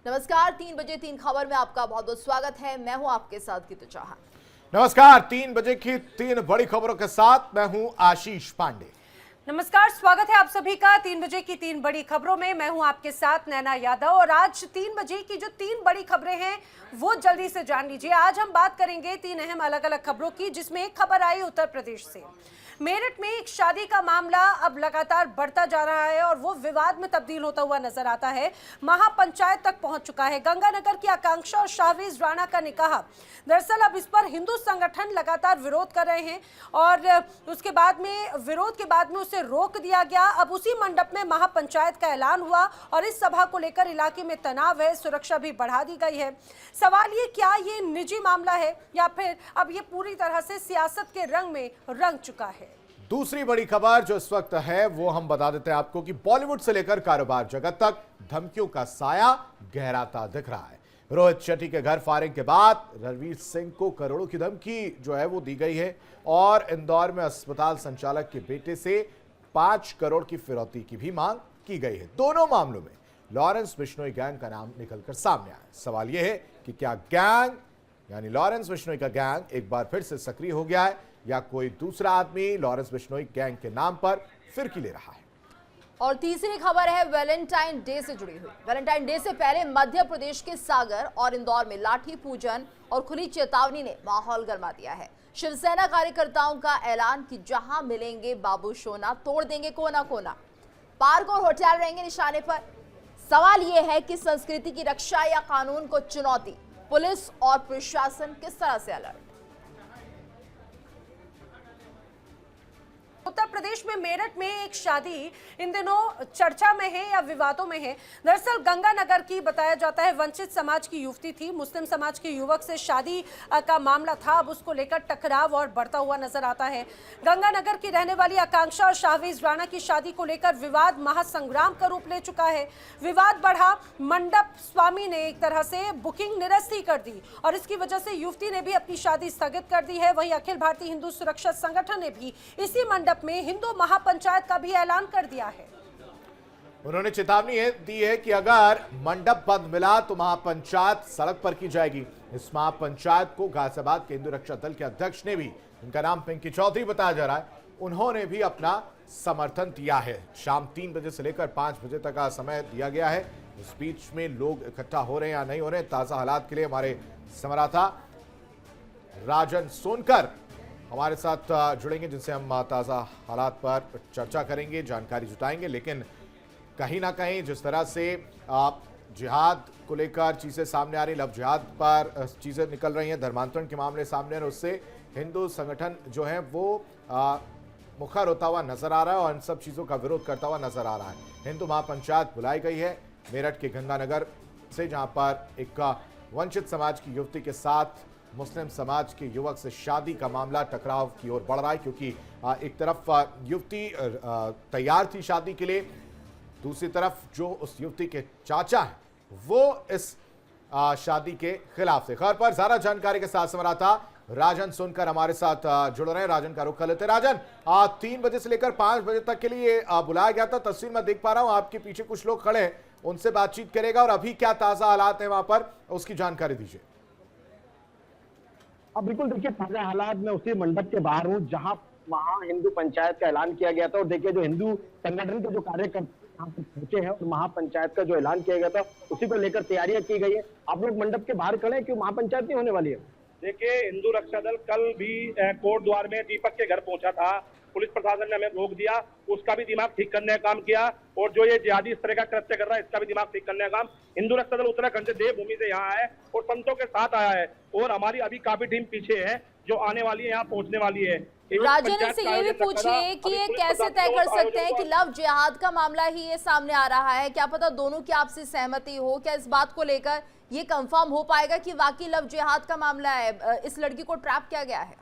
नमस्कार, 3 बजे 3 खबर में आपका बहुत बहुत स्वागत है। मैं हूं आपके साथ गीतू चौहान। नमस्कार, 3 बजे की 3 बड़ी खबरों के साथ मैं हूं आशीष पांडे। नमस्कार, स्वागत है आप सभी का 3 बजे की 3 बड़ी खबरों में। मैं हूं आपके साथ नैना यादव और आज 3 बजे की जो 3 बड़ी खबरें हैं वो जल्दी से जान लीजिए। आज हम बात करेंगे 3 अहम अलग अलग खबरों की, जिसमें एक खबर आई उत्तर प्रदेश से। मेरठ में एक शादी का मामला अब लगातार बढ़ता जा रहा है और वो विवाद में तब्दील होता हुआ नजर आता है। महापंचायत तक पहुंच चुका है। गंगानगर की आकांक्षा और शाहवीज राणा का निकाह, दरअसल अब इस पर हिंदू संगठन लगातार विरोध कर रहे हैं और उसके बाद में विरोध के बाद में उसे रोक दिया गया। अब उसी मंडप में महापंचायत का ऐलान हुआ और इस सभा को लेकर इलाके में तनाव है, सुरक्षा भी बढ़ा दी गई है। सवाल ये, क्या ये निजी मामला है या फिर अब ये पूरी तरह से सियासत के रंग में रंग चुका है? दूसरी बड़ी खबर जो इस वक्त है वो हम बता देते हैं आपको कि बॉलीवुड से लेकर कारोबार जगत तक धमकियों का साया गहराता दिख रहा है। रोहित शेट्टी के घर फायरिंग के बाद रणवीर सिंह को करोड़ों की धमकी जो है वो दी गई है और इंदौर में अस्पताल संचालक के बेटे से 5 करोड़ की फिरौती की भी मांग की गई है। दोनों मामलों में लॉरेंस बिश्नोई गैंग का नाम निकलकर सामने आया। सवाल यह है कि क्या गैंग यानी लॉरेंस बिश्नोई का गैंग एक बार फिर से सक्रिय हो गया है या कोई दूसरा आदमी लॉरेंस बिश्नोई गैंग के नाम पर फिरकी ले रहा है। और तीसरी खबर है वैलेंटाइन डे से जुड़ी हुई। वैलेंटाइन डे से पहले मध्य प्रदेश के सागर और इंदौर में लाठी पूजन और खुली चेतावनी ने माहौल गर्मा दिया है। शिवसेना कार्यकर्ताओं का ऐलान कि जहां मिलेंगे बाबू सोना तोड़ देंगे कोना कोना। पार्क और होटल रहेंगे निशाने पर। सवाल यह है कि संस्कृति की रक्षा या कानून को चुनौती। पुलिस और प्रशासन किस तरह से अलर्ट? उत्तर प्रदेश में मेरठ में एक शादी इन दिनों चर्चा में है या विवादों में है। दरअसल गंगानगर की बताया जाता है वंचित समाज की युवती थी। मुस्लिम समाज के युवक से शादी का मामला था। अब उसको लेकर टकराव और बढ़ता हुआ नजर आता है। गंगानगर की रहने वाली आकांक्षा और शाहवीज राणा की शादी को लेकर विवाद महासंग्राम का रूप ले चुका है। विवाद बढ़ा, मंडप स्वामी ने एक तरह से बुकिंग निरस्त ही कर दी और इसकी वजह से युवती ने भी अपनी शादी स्थगित कर दी है। वहीं अखिल भारतीय हिंदू सुरक्षा संगठन ने भी इसी मंडप में हिंदू महापंचायत का भी ऐलान कर दिया है। उन्होंने चेतावनी दी है कि अगर मंडप बंद मिला तो महापंचायत सड़क पर की जाएगी। इस महापंचायत को गाजियाबाद के हिंदू रक्षा दल के अध्यक्ष ने भी, उनका नाम पिंकी चौधरी बताया जा रहा है, उन्होंने भी अपना समर्थन दिया है। शाम 3 बजे से लेकर 5 बजे तक का समय दिया गया है। इस बीच में लोग इकट्ठा हो रहे हैं या नहीं हो रहे हैं, ताजा हालात के लिए हमारे संवाददाता राजन सोनकर हमारे साथ जुड़ेंगे, जिनसे हम ताज़ा हालात पर चर्चा करेंगे, जानकारी जुटाएंगे। लेकिन कहीं ना कहीं जिस तरह से जिहाद को लेकर चीज़ें सामने आ रही, लव जिहाद पर चीज़ें निकल रही हैं, धर्मांतरण के मामले सामने आ रहे, उससे हिंदू संगठन जो है वो मुखर होता हुआ नजर आ रहा है और इन सब चीज़ों का विरोध करता हुआ नजर आ रहा है। हिंदू महापंचायत बुलाई गई है मेरठ के गंगानगर से, जहाँ पर एक वंचित समाज की युवती के साथ मुस्लिम समाज के युवक से शादी का मामला टकराव की ओर बढ़ रहा है, क्योंकि एक तरफ युवती तैयार थी शादी के लिए, दूसरी तरफ जो उस युवती के चाचा हैं वो इस शादी के खिलाफ थे। खबर पर ज्यादा जानकारी के साथ संवाददाता राजन सुनकर हमारे साथ जुड़ रहे हैं। राजन का रुख कर लेते। राजन, 3 बजे से लेकर 5 बजे तक के लिए बुलाया गया था। तस्वीर में देख पा रहा हूं आपके पीछे कुछ लोग खड़े हैं, उनसे बातचीत करेगा और अभी क्या ताजा हालात है वहां पर उसकी जानकारी दीजिए। अब बिल्कुल देखिए, ताजा हालात में उसी मंडप के बाहर हूँ जहां वहां हिंदू पंचायत का ऐलान किया गया था और देखिए जो हिंदू संगठन के जो कार्यकर्ता यहाँ पर पहुंचे हैं और महापंचायत का जो ऐलान किया गया था उसी को लेकर तैयारियां की गई है। आप लोग मंडप के बाहर खड़े हैं, क्यों महापंचायत नहीं होने वाली है? देखिए, हिंदू रक्षा दल कल भी कोट द्वार में दीपक के घर पहुंचा था। पुलिस प्रशासन ने हमें रोक दिया, उसका भी दिमाग ठीक करने का काम किया और जो ये जिहादी इस तरह का कृत्य कर रहा है इसका भी दिमाग ठीक करने का काम हिंदू रक्षा दल उत्तराखंड से देवभूमि से यहाँ आया है और संतों के साथ आया है और हमारी अभी काफी टीम पीछे है जो आने वाली है, यहाँ पहुंचने वाली है। राजन से ये भी पूछिए कि ये कैसे तय कर सकते हैं कि लव जिहाद का मामला ही ये सामने आ रहा है? क्या पता दोनों की आपसी सहमति हो? क्या इस बात को लेकर ये कंफर्म हो पाएगा कि वाकई लव जिहाद का मामला है, इस लड़की को ट्रैप किया गया है?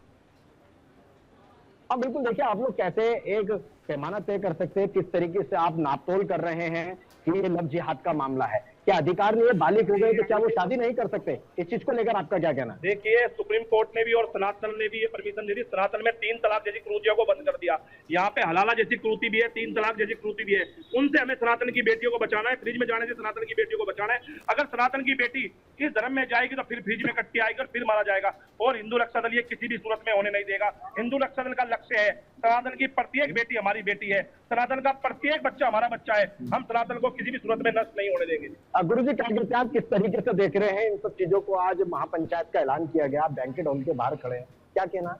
अब बिल्कुल देखिए, आप लोग कैसे एक पैमाना तय कर सकते हैं, किस तरीके से आप नापतोल कर रहे हैं कि ये लव जिहाद का मामला है? क्या अधिकार नहीं है? बालिग हो गए तो क्या वो शादी नहीं कर सकते? इस चीज को लेकर आपका क्या कहना है? देखिए, सुप्रीम कोर्ट ने भी और सनातन ने भी ये परमिशन दे दी। सनातन में 3 तलाक जैसी क्रूतियों को बंद कर दिया। यहाँ पे हलाला जैसी क्रूति भी है, 3 तलाक जैसी क्रूति भी है। उनसे हमें सनातन की बेटियों को बचाना है। फ्रिज में जाने से सनातन की बेटियों को बचाना है। अगर सनातन की बेटी इस धर्म में जाएगी तो फिर फ्रिज में कट्टी आएगी और फिर मारा जाएगा। और हिंदू रक्षा दल ये किसी भी सूरत में होने नहीं देगा। हिंदू रक्षा दल का लक्ष्य है सनातन की प्रत्येक बेटी हमारी बेटी है, सनातन का प्रत्येक बच्चा हमारा बच्चा है। हम सनातन को किसी भी सूरत में नष्ट नहीं होने देंगे। गुरु जी, क्या कहते हैं आप? किस तरीके से देख रहे हैं इन सब चीजों को? आज महापंचायत का ऐलान किया गया, आप बैंकेट हॉल के बाहर खड़े हैं, क्या कहना?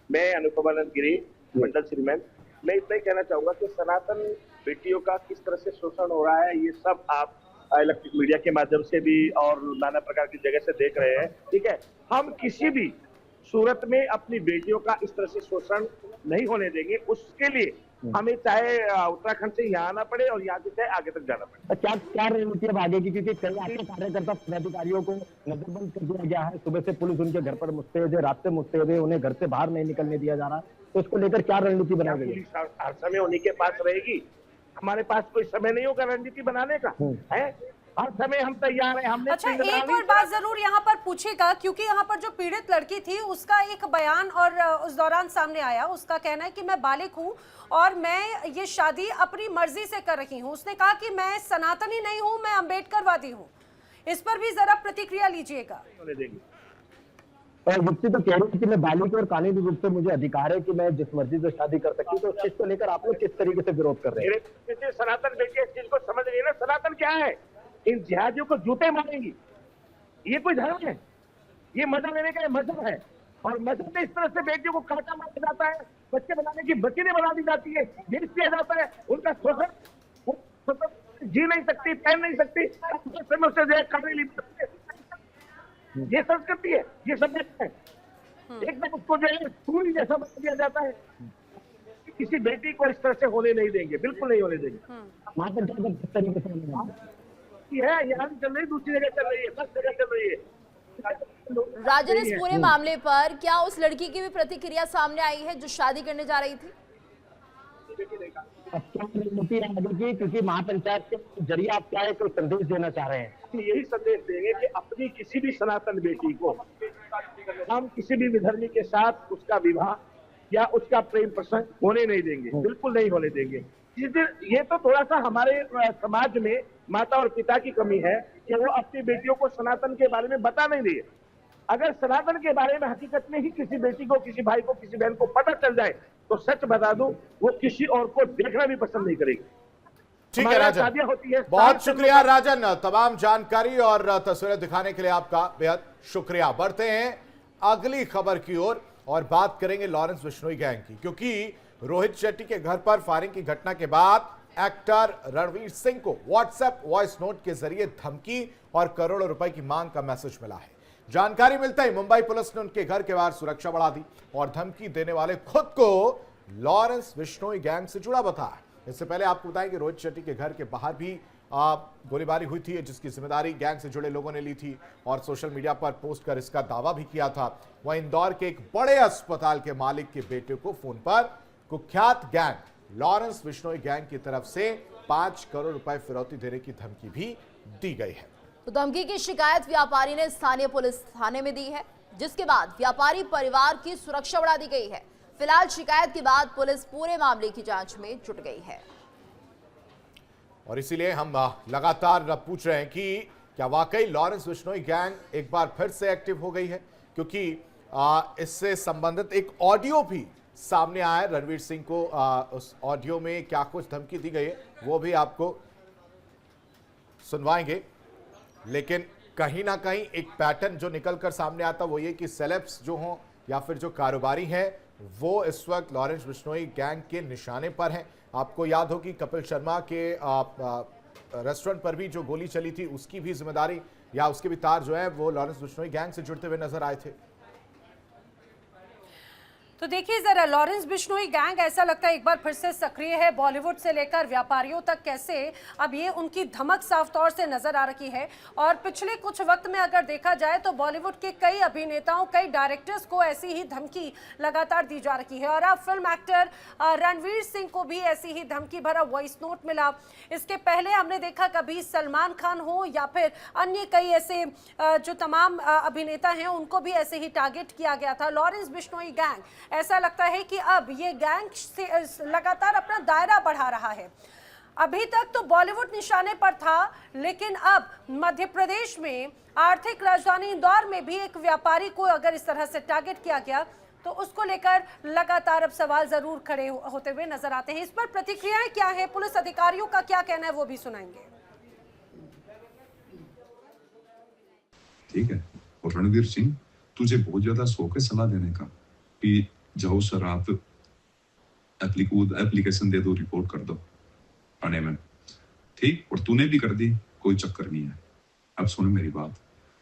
मैं अनुपमानंद गिरी, मंडल श्रीमैन, मैं इतना ही कहना चाहूंगा कि सनातन बेटियों का किस तरह से शोषण हो रहा है ये सब आप इलेक्ट्रिक मीडिया के माध्यम से भी और नाना प्रकार की जगह से देख रहे हैं। ठीक है, हम किसी भी सूरत में अपनी बेटियों का इस तरह से शोषण नहीं होने देंगे। उसके लिए हमें चाहे उत्तराखंड से यहाँ आना पड़े और यहाँ से चाहे आगे तक जाना पड़े। क्या क्या रणनीति अब आगे की? क्योंकि कई आपके कार्यकर्ता पदाधिकारियों को नजरबंद कर दिया गया है, सुबह से पुलिस उनके घर पर मुस्तैद है, रात से मुस्तैद है, उन्हें घर से बाहर नहीं निकलने दिया जा रहा, तो इसको लेकर क्या रणनीति बनाई गई? पुलिस हर समय उन्हीं के पास रहेगी, हमारे पास कोई समय नहीं होगा रणनीति बनाने का है। हर समय हम तैयार हैं। हमने अच्छा, एक और बात जरूर यहाँ पर पूछेगा, क्योंकि यहाँ पर जो पीड़ित लड़की थी उसका एक बयान और उस दौरान सामने आया। उसका कहना है कि मैं बालिग हूँ और मैं ये शादी अपनी मर्जी से कर रही हूँ। उसने कहा कि मैं सनातनी नहीं हूँ, मैं अम्बेडकरवादी हूँ। इस पर भी जरा प्रतिक्रिया लीजिएगा। और मुझसे तो कह रही थी कि मैं बालिग और कानूनी रूप से मुझे अधिकार है कि मैं जिस मर्जी से शादी कर सकती हूँ। तो उस चीज को लेकर आप लोग किस तरीके से विरोध कर रहे हैं? सनातन बेटी इस चीज को समझ रही है ना। सनातन क्या है? इन जिहादियों को जूते मारेंगी। ये कोई धर्म है? ये मजहब लेने का मजहब है। और मजहब में इस तरह से बेटियों को काटा मारा जाता है, बच्चे बनाने की बचीने बना दी जाती है, देश किया जाता है, उनका शोषण, जी नहीं सकती, पहन नहीं सकती, ये संस्कृति है, ये सभ्यता है। एकदम उसको जो है सूर्य जैसा बना दिया जाता है। किसी बेटी को इस तरह से होने नहीं देंगे, बिल्कुल नहीं होने देंगे। वहां पर किस तरीके से है, यहाँ भी चल रही, दूसरी जगह चल रही है, 10 जगह चल रही है। राजन, इस पूरे मामले पर क्या उस लड़की की भी प्रतिक्रिया सामने आई है जो शादी करने जा रही थी? क्योंकि महापंचायत के जरिए आप क्या एक संदेश देना चाह रहे हैं? यही संदेश देंगे कि अपनी किसी भी सनातन बेटी को हम किसी भी विधर्मी के साथ उसका विवाह या उसका प्रेम प्रसंग होने नहीं देंगे, बिल्कुल नहीं होने देंगे। ये तो थोड़ा सा हमारे समाज में माता और पिता की कमी है कि वो अपनी बेटियों को सनातन के बारे में बता नहीं रही है। अगर सनातन के बारे में हकीकत में ही किसी बेटी को, किसी भाई को, किसी बहन को पता चल जाए तो सच बता दूं, वो किसी और को देखना भी पसंद नहीं करेगी। ठीक है राजन, होती है। बहुत शुक्रिया राजन, तमाम जानकारी और तस्वीरें दिखाने के लिए आपका बेहद शुक्रिया। बढ़ते हैं अगली खबर की ओर और बात करेंगे लॉरेंस बिश्नोई गैंग की, क्योंकि रोहित शेट्टी के घर पर फायरिंग की घटना के बाद एक्टर रणवीर सिंह को व्हाट्सएप वॉइस नोट के जरिए धमकी और करोड़ों रुपए की मांग का मैसेज मिला है। जानकारी मिलते ही मुंबई पुलिस ने उनके घर के बाहर सुरक्षा बढ़ा दी और धमकी देने वाले खुद को लॉरेंस बिश्नोई गैंग से जुड़ा बताया। इससे पहले आपको बताएं कि रोहित शेट्टी के घर के बाहर भी गोलीबारी हुई थी, जिसकी जिम्मेदारी गैंग से जुड़े लोगों ने ली थी और सोशल मीडिया पर पोस्ट कर इसका दावा भी किया था। वह इंदौर के एक बड़े अस्पताल के मालिक के बेटे को फोन पर कुख्यात गैंग लॉरेंस बिश्नोई गैंग की तरफ से 5 करोड़ रुपए फिरौती देने की धमकी भी दी गई है। तो धमकी की शिकायत व्यापारी ने स्थानीय पुलिस थाने में दी है, जिसके बाद व्यापारी परिवार की सुरक्षा बढ़ा दी गई है। फिलहाल शिकायत के बाद पुलिस पूरे मामले की जांच में जुट गई है और इसीलिए हम लगातार पूछ रहे हैं कि क्या वाकई लॉरेंस बिश्नोई गैंग एक बार फिर से एक्टिव हो गई है, क्योंकि इससे संबंधित एक ऑडियो भी सामने आया है। रणवीर सिंह को उस ऑडियो में क्या कुछ धमकी दी गई है वो भी आपको सुनवाएंगे, लेकिन कहीं ना कहीं एक पैटर्न जो निकलकर सामने आता वो ये कि सेलेब्स जो हों या फिर जो कारोबारी हैं वो इस वक्त लॉरेंस बिश्नोई गैंग के निशाने पर हैं। आपको याद हो कि कपिल शर्मा के रेस्टोरेंट पर भी जो गोली चली थी उसकी भी जिम्मेदारी या उसके भी तार जो है वो लॉरेंस बिश्नोई गैंग से जुड़ते हुए नजर आए थे। तो देखिए जरा, लॉरेंस बिश्नोई गैंग ऐसा लगता है एक बार फिर से सक्रिय है। बॉलीवुड से लेकर व्यापारियों तक कैसे अब ये उनकी धमक साफ तौर से नजर आ रही है। और पिछले कुछ वक्त में अगर देखा जाए तो बॉलीवुड के कई अभिनेताओं, कई डायरेक्टर्स को ऐसी ही धमकी लगातार दी जा रही है। और अब फिल्म एक्टर रणवीर सिंह को भी ऐसी ही धमकी भरा वॉइस नोट मिला। इसके पहले हमने देखा कभी सलमान खान हो या फिर अन्य कई ऐसे जो तमाम अभिनेता हैं उनको भी ऐसे ही टारगेट किया गया था। लॉरेंस बिश्नोई गैंग, ऐसा लगता है कि अब ये गैंग से लगातार अपना दायरा बढ़ा रहा है। अभी तक तो बॉलीवुड निशाने पर था, लेकिन अब मध्य प्रदेश में आर्थिक राजधानी इंदौर में भी एक व्यापारी को अगर इस तरह से टारगेट किया गया तो उसको लेकर लगातार अब सवाल जरूर खड़े होते हुए नजर आते हैं। इस पर प्रतिक्रियाएं क्या है, पुलिस अधिकारियों का क्या कहना है, वो भी सुनाएंगे। ठीक है, और रणवीर सिंह, तुझे बहुत ज्यादा शौक है सलाह देने का कि जाओ सर आप एप्लीकेशन दे दो, रिपोर्ट कर दो थाने में, ठीक, और तूने भी कर दी, कोई चक्कर नहीं है। अब सुनो मेरी बात,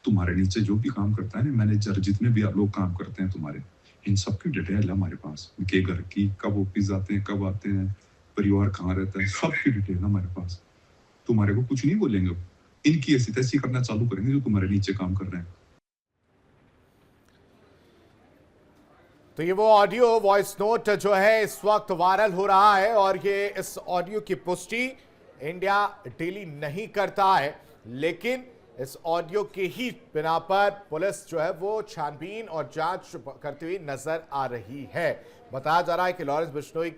तुम्हारे नीचे जो भी काम करता है ना, मैनेजर जितने भी लोग काम करते हैं तुम्हारे, इन सब की डिटेल है हमारे पास, इनके घर की, कब ऑफिस जाते हैं, कब आते हैं, परिवार कहाँ रहता है, सबकी डिटेल है हमारे पास। तुम्हारे को कुछ नहीं बोलेंगे, इनकी ऐसी तैसी करना चालू करेंगे जो तुम्हारे नीचे काम कर रहे हैं। तो ये वो ऑडियो वॉइस नोट जो है इस वक्त वायरल हो रहा है, और ये इस ऑडियो की पुष्टि इंडिया डेली नहीं करता है, लेकिन इस ऑडियो के ही बिना पर पुलिस जो है वो छानबीन और जांच करती हुई नजर आ रही है। बताया जा रहा है कि लॉरेंस बिश्नोई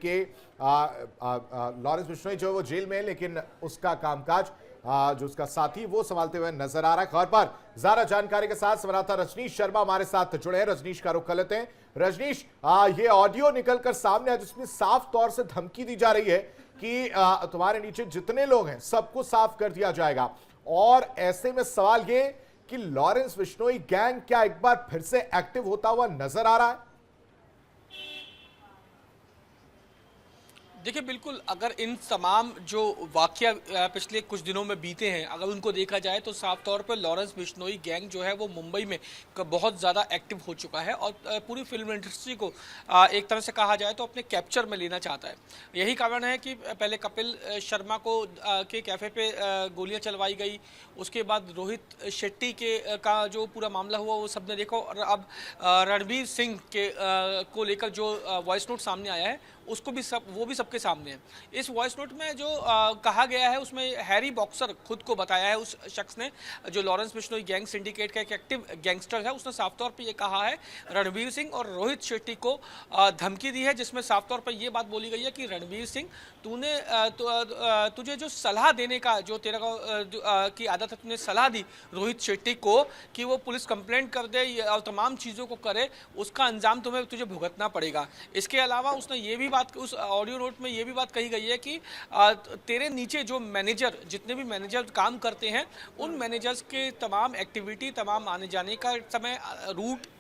जो है वो जेल में है, लेकिन उसका कामकाज जो उसका साथी वो संभालते हुए नजर आ रहा है। खबर पर ज्यादा जानकारी के साथ संवाददाता रजनीश शर्मा हमारे साथ जुड़े हैं। रजनीश का रुख कर लेते हैं। रजनीश, ये ऑडियो निकलकर सामने है जिसमें साफ तौर से धमकी दी जा रही है कि तुम्हारे नीचे जितने लोग हैं सबको साफ कर दिया जाएगा, और ऐसे में सवाल ये कि लॉरेंस बिश्नोई गैंग क्या एक बार फिर से एक्टिव होता हुआ नजर आ रहा है? देखिए बिल्कुल, अगर इन तमाम जो वाकया पिछले कुछ दिनों में बीते हैं अगर उनको देखा जाए तो साफ तौर पर लॉरेंस बिश्नोई गैंग जो है वो मुंबई में बहुत ज़्यादा एक्टिव हो चुका है और पूरी फिल्म इंडस्ट्री को एक तरह से कहा जाए तो अपने कैप्चर में लेना चाहता है। यही कारण है कि पहले कपिल शर्मा को के कैफ़े पे गोलियां चलवाई गई, उसके बाद रोहित शेट्टी का जो पूरा मामला हुआ वो सबने देखा, और अब रणवीर सिंह के को लेकर जो वॉइस नोट सामने आया है उसको भी वो भी सबके सामने है। इस वॉइस नोट में जो कहा गया है उसमें हैरी बॉक्सर खुद को बताया है उस शख्स ने, जो लॉरेंस बिश्नोई गैंग सिंडिकेट का एक एक्टिव गैंगस्टर है। उसने साफ तौर पे ये कहा है रणवीर सिंह और रोहित शेट्टी को धमकी दी है, जिसमें साफ तौर पर ये बात बोली गई है कि रणवीर सिंह तुझे जो सलाह देने का जो तेरा की आदत है, तूने सलाह दी रोहित शेट्टी को कि वो पुलिस कंप्लेंट कर दे और तमाम चीज़ों को करे, उसका अंजाम तुझे भुगतना पड़ेगा। इसके अलावा उसने ये भी बात, उस ऑडियो नोट में ये भी बात कही गई है कि तेरे नीचे जो मैनेजर, जितने भी मैनेजर काम करते हैं, उन मैनेजर्स के तमाम एक्टिविटी, तमाम आने जाने का समय, रूट,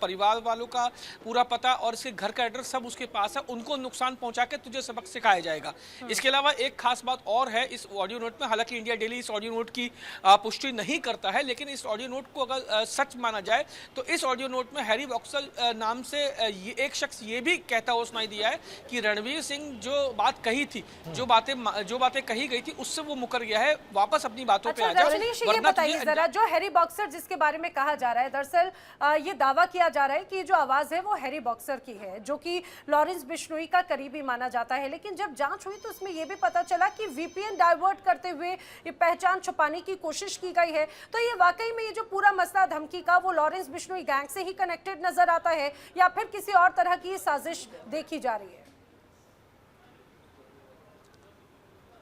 परिवार वालों का पूरा पता और इसके घर का एड्रेस सब उसके पास है, उनको नुकसान पहुंचा के तुझे सबक सिखाया जाएगा। इसके अलावा एक खास बात और है इस ऑडियो नोट में, हालांकि इंडिया डेली इस ऑडियो नोट की पुष्टि नहीं करता है, लेकिन इस ऑडियो नोट को अगर सच माना जाए तो इस ऑडियो नोट में हैरी बॉक्सर नाम से ये एक शख्स ये भी कहता हुआ सुनाई दिया है कि रणवीर सिंह जो बात कही थी, जो बातें कही गई थी उससे वो मुकर गया है, वापस अपनी बातों पे आ जाए। ये बताइए जरा, जो हैरी बॉक्सर जिसके बारे में कहा जा रहा है, दरअसल ये दावा किया जा रहा है कि जो आवाज है वो हैरी बॉक्सर की है, जो कि लॉरेंस बिश्नोई का करीबी माना जाता है, लेकिन जब जांच हुई तो उसमें यह भी पता चला कि वीपीएन डाइवर्ट करते हुए ये पहचान छुपाने की कोशिश की गई है। तो ये वाकई में ये जो पूरा मसला धमकी का वो लॉरेंस बिश्नोई गैंग से ही कनेक्टेड नजर आता है या फिर किसी और तरह की साजिश देखी जा रही है?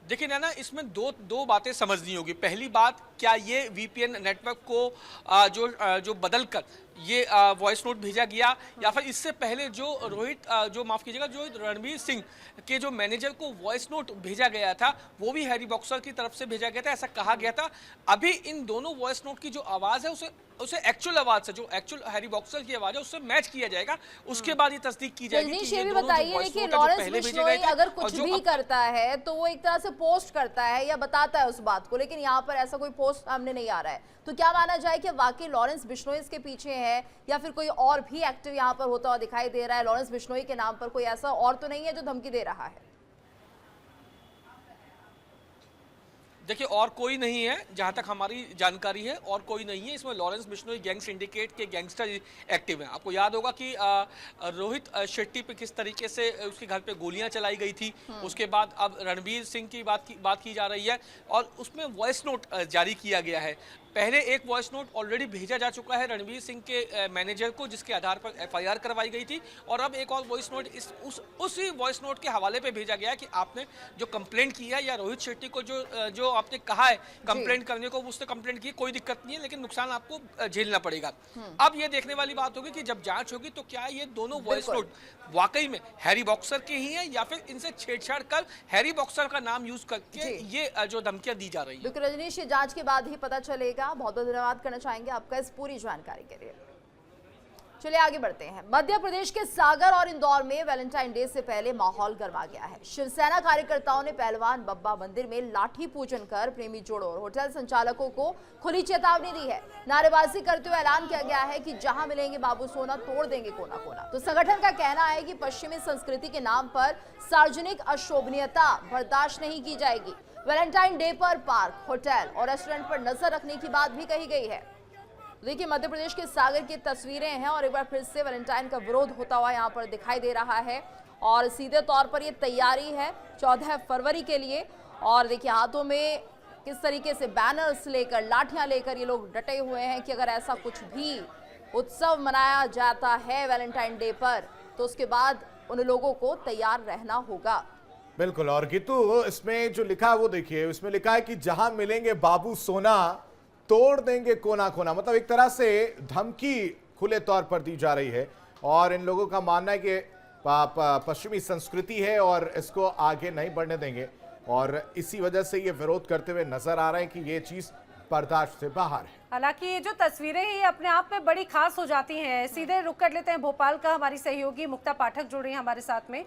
देखिए नैना, इसमें दो बातें समझनी होगी। पहली बात, क्या ये वीपीएन नेटवर्क को जो बदल कर ये वॉइस नोट भेजा गया, या फिर इससे पहले जो माफ कीजिएगा, जो रणवीर सिंह के जो मैनेजर को वॉइस नोट भेजा गया था वो भी हैरी बॉक्सर की तरफ से भेजा गया था, ऐसा कहा गया था। अभी इन दोनों वॉइस नोट की जो आवाज़ है उसे एक्चुअल आवाज से, जो एक्चुअल हैरी बॉक्सर की आवाज है उससे मैच किया जाएगा, उसके बाद ये तस्दीक की जाएगी कि ये बताइए कि लॉरेंस बिश्नोई अगर कुछ भी करता है तो वो एक तरह से पोस्ट करता है या बताता है उस बात को, लेकिन यहाँ पर ऐसा कोई पोस्ट सामने नहीं आ रहा है, तो क्या माना जाए कि वाकई लॉरेंस बिश्नोई इसके पीछे हैं या फिर कोई और भी एक्टिव यहाँ पर होता हुआ दिखाई दे रहा है? लॉरेंस बिश्नोई के नाम पर कोई ऐसा और तो नहीं है जो धमकी दे रहा है? देखिए, और कोई नहीं है, जहां तक हमारी जानकारी है, और कोई नहीं है। इसमें लॉरेंस बिश्नोई गैंग सिंडिकेट के गैंगस्टर एक्टिव हैं। आपको याद होगा कि रोहित शेट्टी पे किस तरीके से उसके घर पे गोलियां चलाई गई थी। उसके बाद अब रणवीर सिंह की बात की जा रही है और उसमें वॉइस नोट जारी किया गया है। पहले एक वॉइस नोट ऑलरेडी भेजा जा चुका है रणवीर सिंह के मैनेजर को, जिसके आधार पर एफआईआर करवाई गई थी, और अब एक और वॉइस नोट उसी वॉइस नोट के हवाले पे भेजा गया है कि आपने जो कंप्लेंट की है या रोहित शेट्टी को जो आपने कहा है कंप्लेंट करने को, उसने कंप्लेंट की, कोई दिक्कत नहीं है, लेकिन नुकसान आपको झेलना पड़ेगा। अब ये देखने वाली बात होगी कि जब जांच होगी तो क्या ये दोनों वॉइस नोट वाकई में हैरी बॉक्सर के ही हैं या फिर इनसे छेड़छाड़ कर हैरी बॉक्सर का नाम यूज करके ये जो धमकियां दी जा रही है। बिल्कुल रजनीश, ये जांच के बाद ही पता चलेगा। बहुत बहुत धन्यवाद करना चाहेंगे आपका इस पूरी जानकारी के लिए। चलिए आगे बढ़ते हैं। मध्य प्रदेश के सागर और इंदौर में वैलेंटाइन डे से पहले माहौल गर्मा गया है। शिवसेना कार्यकर्ताओं ने पहलवान बब्बा मंदिर में लाठी पूजन कर प्रेमी जोड़ों और होटल संचालकों को खुली चेतावनी दी है। नारेबाजी करते हुए ऐलान किया गया है कि जहां मिलेंगे बाबू सोना तोड़ देंगे कोना कोना। तो संगठन का कहना है कि पश्चिमी संस्कृति के नाम पर सार्वजनिक अशोभनीयता बर्दाश्त नहीं की जाएगी। वैलेंटाइन डे पर पार्क, होटल और रेस्टोरेंट पर नजर रखने की बात भी कही गई है। देखिए, मध्य प्रदेश के सागर की तस्वीरें हैं और एक बार फिर से वैलेंटाइन का विरोध होता हुआ यहाँ पर दिखाई दे रहा है और सीधे तौर पर ये तैयारी है 14 फरवरी के लिए। और देखिए, हाथों में किस तरीके से बैनर्स लेकर, लाठियां लेकर ये लोग डटे हुए हैं कि अगर ऐसा कुछ भी उत्सव मनाया जाता है वैलेंटाइन डे पर तो उसके बाद उन लोगों को तैयार रहना होगा। बिल्कुल। और गीतू, इसमें जो लिखा है वो देखिए, इसमें लिखा है कि जहां मिलेंगे बाबू सोना तोड़ देंगे कोना कोना। मतलब एक तरह से धमकी खुले तौर पर दी जा रही है और इन लोगों का मानना है कि पश्चिमी संस्कृति है और इसको आगे नहीं बढ़ने देंगे और इसी वजह से ये विरोध करते हुए नजर आ रहे हैं कि ये चीज बर्दाश्त से बाहर है। हालांकि ये जो तस्वीरें हैं ये अपने आप में बड़ी खास हो जाती हैं। सीधे रुक कर लेते हैं भोपाल का, हमारी सहयोगी मुक्ता पाठक जुड़ रही हैं हमारे साथ में।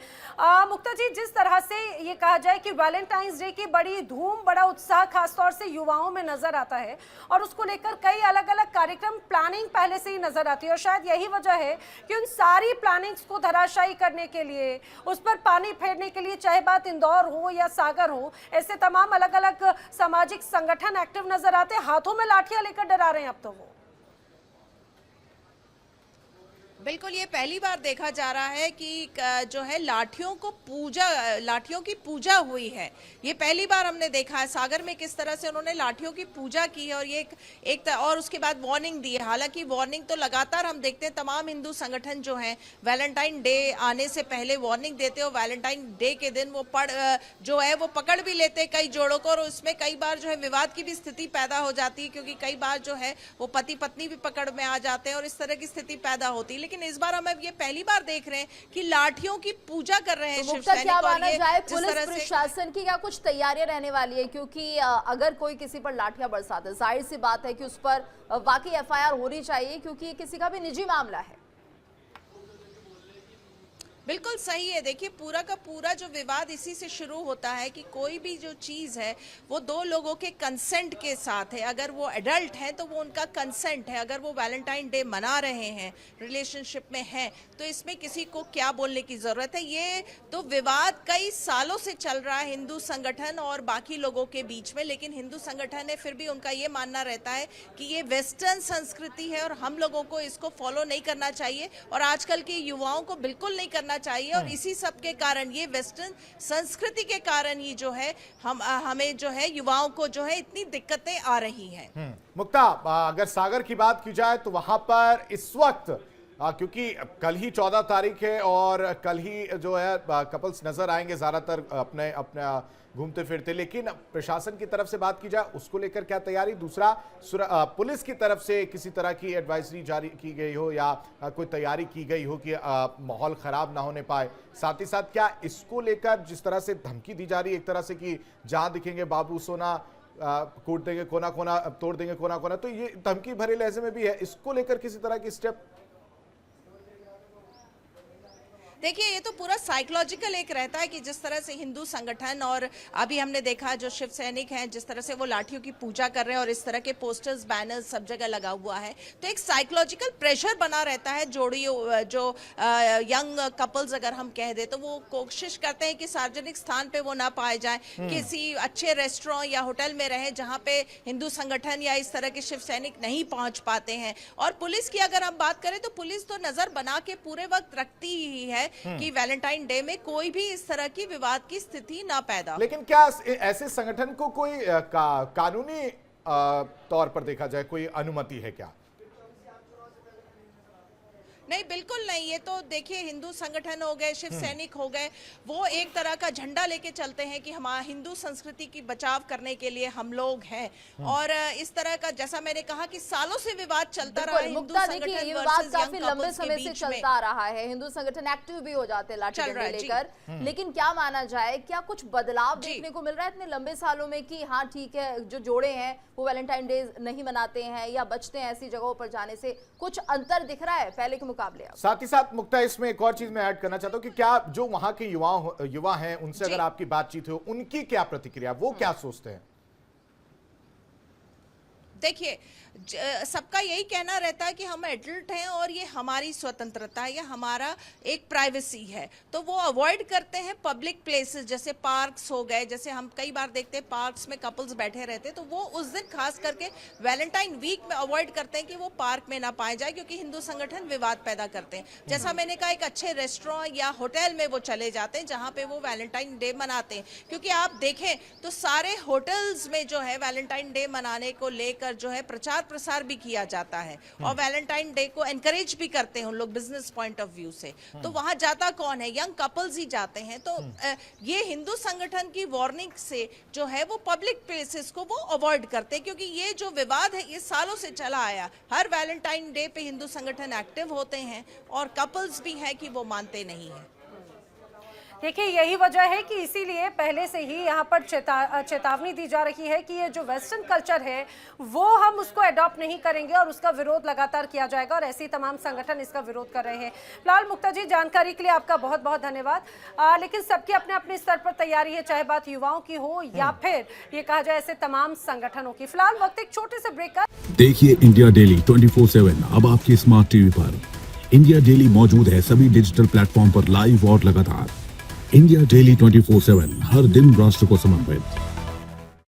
मुक्ता जी, जिस तरह से ये कहा जाए कि वैलेंटाइंस डे की बड़ी धूम, बड़ा उत्साह खासतौर से युवाओं में नजर आता है और उसको लेकर कई अलग अलग कार्यक्रम प्लानिंग पहले से ही नजर आती है और शायद यही वजह है कि उन सारी प्लानिंग्स को धराशायी करने के लिए, उस पर पानी फेरने के लिए, चाहे बात इंदौर हो या सागर हो, ऐसे तमाम अलग अलग सामाजिक संगठन एक्टिव नजर आते हैं। हाथों में लाठियां लेकर डरा रहे हैं अब तो वो। बिल्कुल, ये पहली बार देखा जा रहा है कि जो है लाठियों की पूजा हुई है। ये पहली बार हमने देखा है सागर में किस तरह से उन्होंने लाठियों की पूजा की है और ये और उसके बाद वार्निंग दी है। हालांकि वार्निंग तो लगातार हम देखते हैं, तमाम हिंदू संगठन जो हैं वैलेंटाइन डे आने से पहले वार्निंग देते हैं और वैलेंटाइन डे के दिन वो पकड़ भी लेते हैं कई जोड़ों को और उसमें कई बार जो है विवाद की भी स्थिति पैदा हो जाती है, क्योंकि कई बार जो है वो पति पत्नी भी पकड़ में आ जाते हैं और इस तरह की स्थिति पैदा होती है। लेकिन इस बार हम ये पहली बार देख रहे हैं कि लाठियों की पूजा कर रहे हैं तो शिवसैनिक। क्या माना जाए, पुलिस प्रशासन की क्या कुछ तैयारियां रहने वाली है? क्योंकि अगर कोई किसी पर लाठियां बरसाता है, जाहिर सी बात है कि उस पर वाकई एफआईआर होनी चाहिए क्योंकि ये किसी का भी निजी मामला है। बिल्कुल सही है। देखिए, पूरा का पूरा जो विवाद इसी से शुरू होता है कि कोई भी जो चीज़ है वो दो लोगों के कंसेंट के साथ है। अगर वो एडल्ट हैं तो वो उनका कंसेंट है। अगर वो वैलेंटाइन डे मना रहे हैं, रिलेशनशिप में हैं, तो इसमें किसी को क्या बोलने की ज़रूरत है। ये तो विवाद कई सालों से चल रहा है हिंदू संगठन और बाकी लोगों के बीच में, लेकिन हिंदू संगठन है फिर भी उनका ये मानना रहता है कि ये वेस्टर्न संस्कृति है और हम लोगों को इसको फॉलो नहीं करना चाहिए और आजकल के युवाओं को बिल्कुल नहीं करना चाहिए। और इसी सब के कारण, ये वेस्टर्न संस्कृति के कारण ही जो है हमें जो है युवाओं को जो है इतनी दिक्कतें आ रही हैं। मुक्ता, अगर सागर की बात की जाए तो वहां पर इस वक्त क्योंकि कल ही 14 तारीख है और कल ही जो है कपल्स नजर आएंगे ज्यादातर अपने घूमते फिरते, लेकिन प्रशासन की तरफ से बात की जाए उसको लेकर क्या तैयारी? दूसरा, पुलिस की तरफ से किसी तरह की एडवाइजरी जारी की गई हो या कोई तैयारी की गई हो कि माहौल खराब ना होने पाए? साथ ही साथ क्या इसको लेकर जिस तरह से धमकी दी जा रही है एक तरह से कि जहां दिखेंगे बाबू सोना कूट देंगे कोना कोना, तोड़ देंगे कोना कोना, तो ये धमकी भरे लहजे में भी है, इसको लेकर किसी तरह की स्टेप? देखिए, ये तो पूरा साइकोलॉजिकल एक रहता है कि जिस तरह से हिंदू संगठन और अभी हमने देखा जो शिव सैनिक हैं जिस तरह से वो लाठियों की पूजा कर रहे हैं और इस तरह के पोस्टर्स बैनर्स सब जगह लगा हुआ है, तो एक साइकोलॉजिकल प्रेशर बना रहता है। जोड़ियों जो यंग कपल्स अगर हम कह दे तो वो कोशिश करते हैं कि सार्वजनिक स्थान पे वो ना पाए जाए, किसी अच्छे रेस्टोरेंट या होटल में रहे जहाँ पे हिंदू संगठन या इस तरह के शिव सैनिक नहीं पहुंच पाते हैं। और पुलिस की अगर हम बात करें तो पुलिस तो नजर बना के पूरे वक्त रखती ही है कि वैलेंटाइन डे में कोई भी इस तरह की विवाद की स्थिति ना पैदा हो। लेकिन क्या ऐसे संगठन को कोई कानूनी तौर पर देखा जाए कोई अनुमति है क्या? नहीं, बिल्कुल नहीं। ये तो देखिए, हिंदू संगठन हो गए, शिव सैनिक हो गए, वो एक तरह का झंडा लेके चलते हैं कि हमारा हिंदू संस्कृति की बचाव करने के लिए हम लोग हैं। और इस तरह का, जैसा मैंने कहा कि सालों से विवाद चलता रहा है हिंदू संगठन ये विवाद वर्सेस काफी यंग लंबे कपल्स के समय से बीच में। चलता आ रहा है, हिंदू संगठन एक्टिव भी हो जाते हैं लाठी डंडे लेकर, लेकिन क्या माना जाए, क्या कुछ बदलाव देखने को मिल रहा है इतने लंबे सालों में कि हाँ ठीक है, जो जोड़े हैं वो वैलेंटाइन डे नहीं मनाते हैं या बचते हैं ऐसी जगहों पर जाने से, कुछ अंतर दिख रहा है पहले के मुकाबले? साथ ही साथ मुक्ता, इसमें एक और चीज मैं ऐड करना चाहता हूं कि क्या जो वहां के युवा हैं उनसे अगर आपकी बातचीत हो, उनकी क्या प्रतिक्रिया, वो क्या सोचते हैं? देखिए, सबका यही कहना रहता है कि हम एडल्ट हैं और ये हमारी स्वतंत्रता है या हमारा एक प्राइवेसी है, तो वो अवॉइड करते हैं पब्लिक प्लेसेस जैसे पार्क्स हो गए। जैसे हम कई बार देखते हैं पार्क्स में कपल्स बैठे रहते हैं, तो वो उस दिन खास करके वैलेंटाइन वीक में अवॉइड करते हैं कि वो पार्क में ना पाए जाए, क्योंकि हिंदू संगठन विवाद पैदा करते हैं। जैसा मैंने कहा, एक अच्छे रेस्टोरेंट या होटल में वो चले जाते हैं जहाँ पे वो वैलेंटाइन डे मनाते हैं, क्योंकि आप देखें तो सारे होटल्स में जो है वैलेंटाइन डे मनाने को लेकर जो है प्रचार प्रसार भी किया जाता है और वैलेंटाइन डे को एनकरेज भी करते हैं उन लोग बिजनेस पॉइंट ऑफ व्यू से। तो वहां जाता कौन है? यंग कपल्स ही जाते हैं। तो ये हिंदू संगठन की वार्निंग से जो है वो पब्लिक प्लेसेस को वो अवॉइड करते हैं, क्योंकि ये जो विवाद है ये सालों से चला आया। हर वैलेंटाइन डे पे हिंदू संगठन एक्टिव होते हैं और कपल्स भी हैं कि वो मानते नहीं है। देखिए, यही वजह है कि इसीलिए पहले से ही यहाँ पर चेतावनी दी जा रही है कि ये जो वेस्टर्न कल्चर है वो हम उसको अडॉप्ट नहीं करेंगे और उसका विरोध लगातार किया जाएगा, और ऐसे ही तमाम संगठन इसका विरोध कर रहे हैं। फिलहाल मुक्ता जी, जानकारी के लिए आपका बहुत बहुत धन्यवाद। लेकिन सबकी अपने अपने स्तर पर तैयारी है, चाहे बात युवाओं की हो या फिर ये कहा जाए ऐसे तमाम संगठनों की। फिलहाल वक्त एक छोटे से ब्रेक का। देखिए इंडिया डेली 24/7 अब आपकी स्मार्ट टीवी पर। इंडिया डेली मौजूद है सभी डिजिटल प्लेटफॉर्म पर लाइव और लगातार। इंडिया डेली 24/7 हर दिन राष्ट्र को समर्पित।